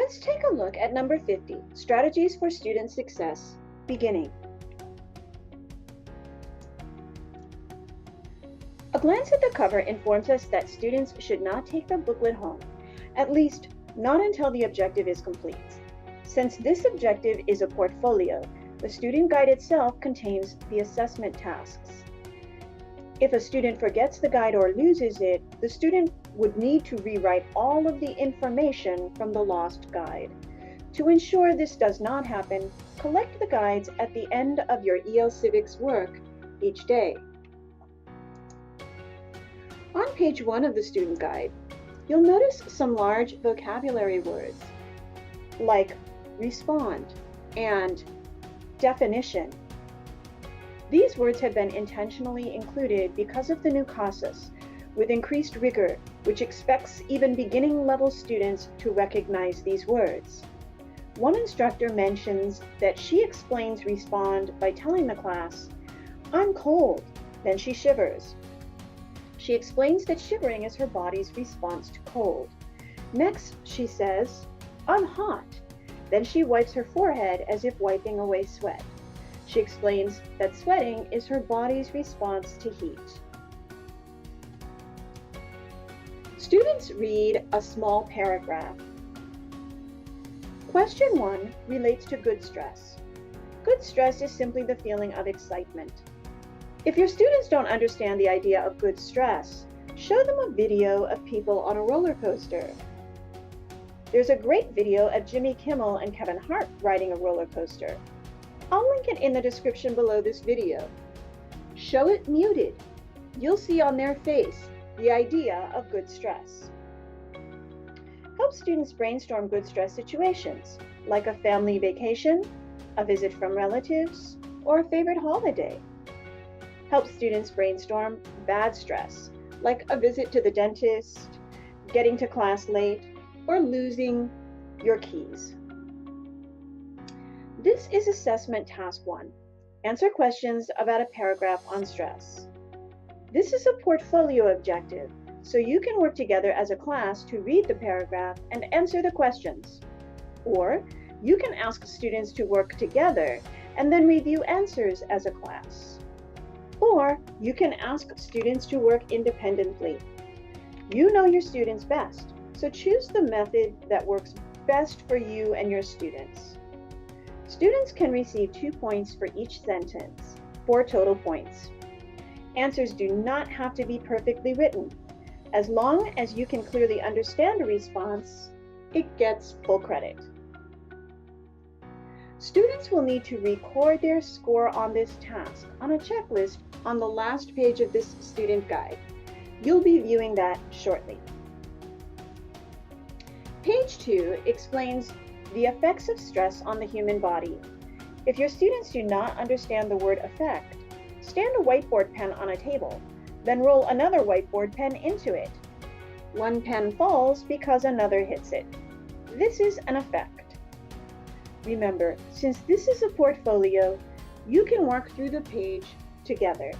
Let's take a look at number 50, Strategies for Student Success, beginning. A glance at the cover informs us that students should not take the booklet home, at least not until the objective is complete. Since this objective is a portfolio, the student guide itself contains the assessment tasks. If a student forgets the guide or loses it, the student would need to rewrite all of the information from the lost guide. To ensure this does not happen, collect the guides at the end of your EL Civics work each day. On page 1 of the student guide, you'll notice some large vocabulary words like respond and definition. These words have been intentionally included because of the new CASAS, with increased rigor, which expects even beginning level students to recognize these words. One instructor mentions that she explains respond by telling the class, "I'm cold," then she shivers. She explains that shivering is her body's response to cold. Next, she says, "I'm hot," then she wipes her forehead as if wiping away sweat. She explains that sweating is her body's response to heat. Students read a small paragraph. Question 1 relates to good stress. Good stress is simply the feeling of excitement. If your students don't understand the idea of good stress, show them a video of people on a roller coaster. There's a great video of Jimmy Kimmel and Kevin Hart riding a roller coaster. I'll link it in the description below this video. Show it muted. You'll see on their face the idea of good stress. Help students brainstorm good stress situations, like a family vacation, a visit from relatives, or a favorite holiday. Help students brainstorm bad stress, like a visit to the dentist, getting to class late, or losing your keys. This is assessment task 1. Answer questions about a paragraph on stress. This is a portfolio objective, so you can work together as a class to read the paragraph and answer the questions. Or you can ask students to work together and then review answers as a class. Or you can ask students to work independently. You know your students best, so choose the method that works best for you and your students. Students can receive 2 points for each sentence, 4 total points. Answers do not have to be perfectly written. As long as you can clearly understand a response, it gets full credit. Students will need to record their score on this task on a checklist on the last page of this student guide. You'll be viewing that shortly. Page 2 explains the effects of stress on the human body. If your students do not understand the word effect, stand a whiteboard pen on a table, then roll another whiteboard pen into it. One pen falls because another hits it. This is an effect. Remember, since this is a portfolio, you can work through the page together.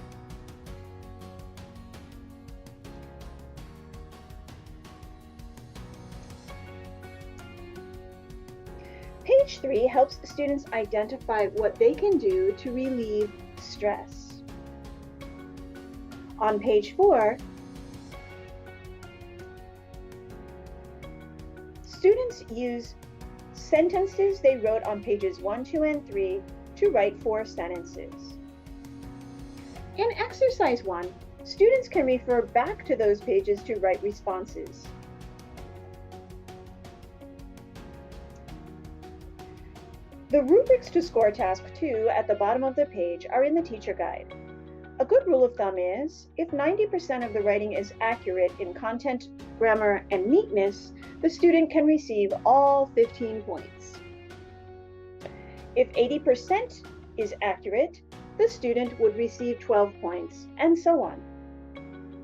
Page 3 helps students identify what they can do to relieve stress. On page 4, students use sentences they wrote on pages 1, 2, and 3 to write 4 sentences. In exercise 1, students can refer back to those pages to write responses. The rubrics to score task 2 at the bottom of the page are in the teacher guide. A good rule of thumb is, if 90% of the writing is accurate in content, grammar, and neatness, the student can receive all 15 points. If 80% is accurate, the student would receive 12 points, and so on.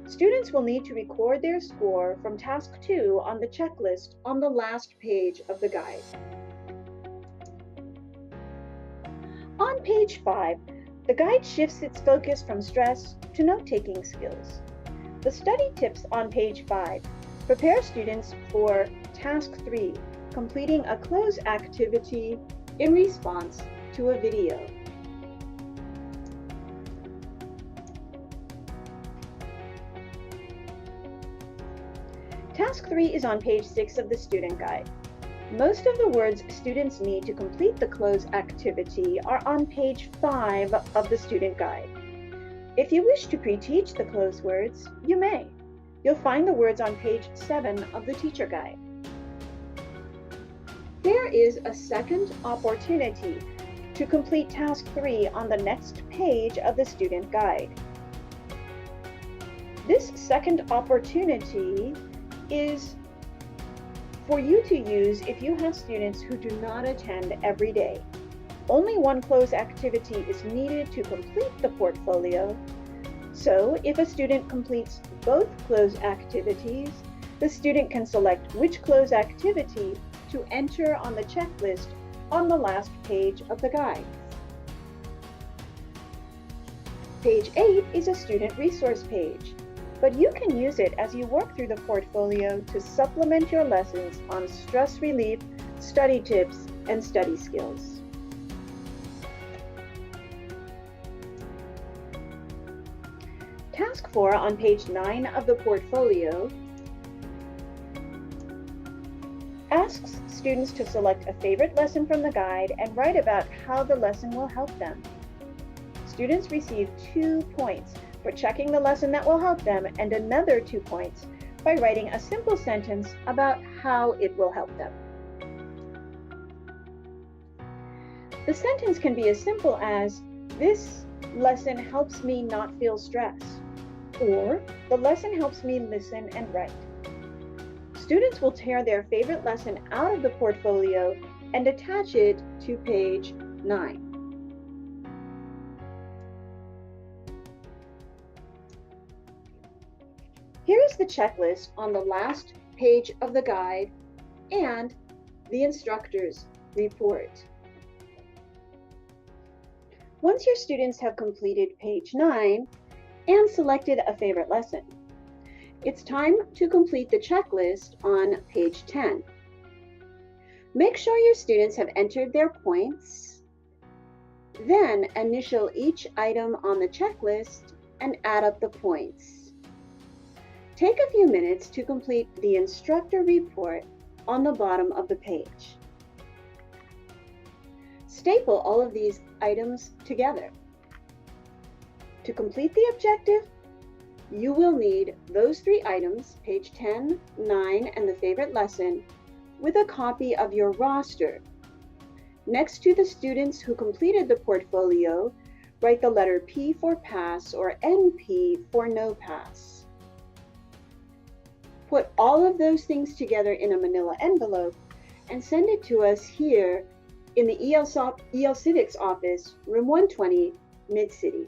Students will need to record their score from task 2 on the checklist on the last page of the guide. On page 5, the guide shifts its focus from stress to note-taking skills. The study tips on page 5 prepare students for task 3, completing a cloze activity in response to a video. Task 3 is on page 6 of the student guide. Most of the words students need to complete the cloze activity are on page 5 of the student guide. If you wish to pre-teach the cloze words, you may. You'll find the words on page 7 of the teacher guide. There is a second opportunity to complete task 3 on the next page of the student guide. This second opportunity is for you to use if you have students who do not attend every day. Only one cloze activity is needed to complete the portfolio. So if a student completes both cloze activities, the student can select which cloze activity to enter on the checklist on the last page of the guide. Page 8 is a student resource page, but you can use it as you work through the portfolio to supplement your lessons on stress relief, study tips, and study skills. Task 4 on page 9 of the portfolio asks students to select a favorite lesson from the guide and write about how the lesson will help them. Students receive 2 points for checking the lesson that will help them and another 2 points by writing a simple sentence about how it will help them. The sentence can be as simple as, "This lesson helps me not feel stress," or "The lesson helps me listen and write." Students will tear their favorite lesson out of the portfolio and attach it to page 9. Here is the checklist on the last page of the guide and the instructor's report. Once your students have completed page 9 and selected a favorite lesson, it's time to complete the checklist on page 10. Make sure your students have entered their points, then initial each item on the checklist and add up the points. Take a few minutes to complete the instructor report on the bottom of the page. Staple all of these items together. To complete the objective, you will need those 3 items, page 10, 9, and the favorite lesson, with a copy of your roster. Next to the students who completed the portfolio, write the letter P for pass or NP for no pass. Put all of those things together in a manila envelope and send it to us here in the EL Civics office, room 120, Mid-City.